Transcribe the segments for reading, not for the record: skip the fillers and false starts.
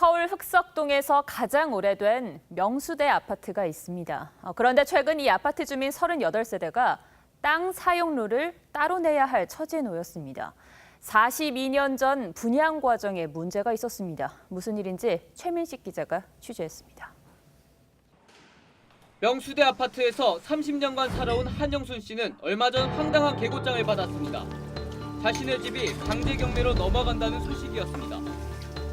서울 흑석동에서 가장 오래된 명수대 아파트가 있습니다. 그런데 최근 이 아파트 주민 38세대가 땅 사용료를 따로 내야 할 처지에 놓였습니다. 42년 전 분양 과정에 문제가 있었습니다. 무슨 일인지 최민식 기자가 취재했습니다. 명수대 아파트에서 30년간 살아온 한영순 씨는 얼마 전 황당한 계고장을 받았습니다. 자신의 집이 강제 경매로 넘어간다는 소식이었습니다.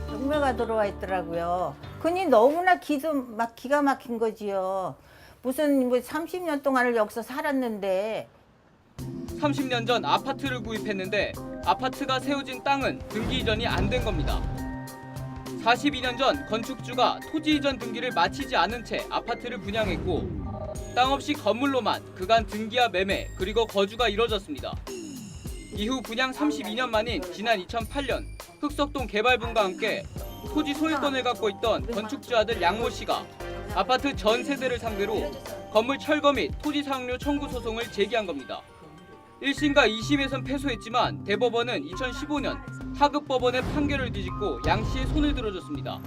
경매가 들어와 있더라고요. 그니 너무나 기가 막힌 거지요. 무슨 30년 동안을 여기서 살았는데. 30년 전 아파트를 구입했는데 아파트가 세워진 땅은 등기 이전이 안 된 겁니다. 42년 전 건축주가 토지 이전 등기를 마치지 않은 채 아파트를 분양했고 땅 없이 건물로만 그간 등기와 매매 그리고 거주가 이뤄졌습니다. 이후 분양 32년 만인 지난 2008년 흑석동 개발분과 함께 토지 소유권을 갖고 있던 건축주 아들 양모 씨가 아파트 전 세대를 상대로 건물 철거 및 토지 사용료 청구 소송을 제기한 겁니다. 1심과 2심에선 패소했지만 대법원은 2015년 하급법원의 판결을 뒤집고 양 씨의 손을 들어줬습니다.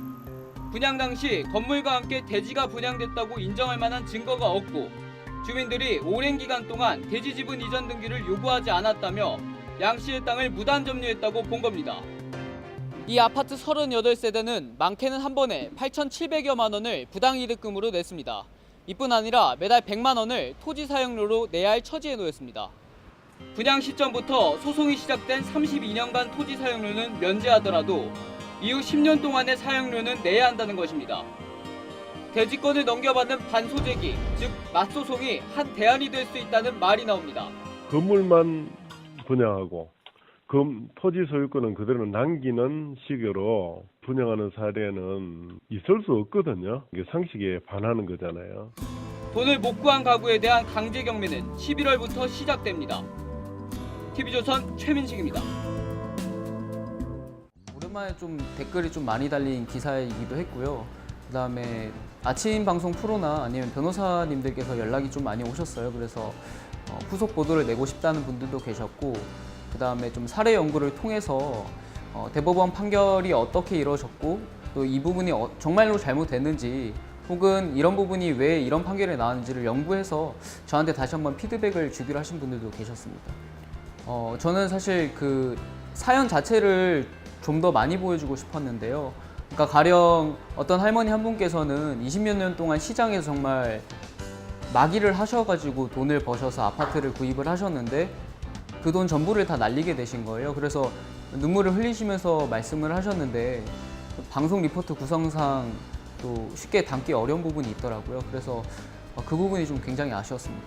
분양 당시 건물과 함께 대지가 분양됐다고 인정할 만한 증거가 없고 주민들이 오랜 기간 동안 대지 지분 이전 등기를 요구하지 않았다며 양 씨의 땅을 무단 점유했다고 본 겁니다. 이 아파트 38세대는 많게는 한 번에 8,700여만 원을 부당이득금으로 냈습니다. 이뿐 아니라 매달 100만 원을 토지 사용료로 내야 할 처지에 놓였습니다. 분양 시점부터 소송이 시작된 32년간 토지 사용료는 면제하더라도 이후 10년 동안의 사용료는 내야 한다는 것입니다. 대지권을 넘겨받는 반소재기, 즉 맞소송이 한 대안이 될 수 있다는 말이 나옵니다. 건물만 분양하고 토지 소유권은 그대로 남기는 식으로 분양하는 사례는 있을 수 없거든요. 이게 상식에 반하는 거잖아요. 돈을 못 구한 가구에 대한 강제 경매는 11월부터 시작됩니다. TV조선 최민식입니다. 오랜만에 좀 댓글이 좀 많이 달린 기사이기도 했고요. 그다음에 아침 방송 프로나 아니면 변호사님들께서 연락이 좀 많이 오셨어요. 그래서 후속 보도를 내고 싶다는 분들도 계셨고, 그다음에 좀 사례 연구를 통해서 대법원 판결이 어떻게 이루어졌고 또 이 부분이 정말로 잘못됐는지 혹은 이런 부분이 왜 이런 판결이 나왔는지를 연구해서 저한테 다시 한번 피드백을 주기로 하신 분들도 계셨습니다. 저는 사실 그 사연 자체를 좀 더 많이 보여주고 싶었는데요. 그러니까 가령 어떤 할머니 한 분께서는 20몇 년 동안 시장에서 정말 마기를 하셔가지고 돈을 버셔서 아파트를 구입을 하셨는데 그 돈 전부를 다 날리게 되신 거예요. 그래서 눈물을 흘리시면서 말씀을 하셨는데 방송 리포트 구성상 또 쉽게 담기 어려운 부분이 있더라고요. 그래서 그 부분이 좀 굉장히 아쉬웠습니다.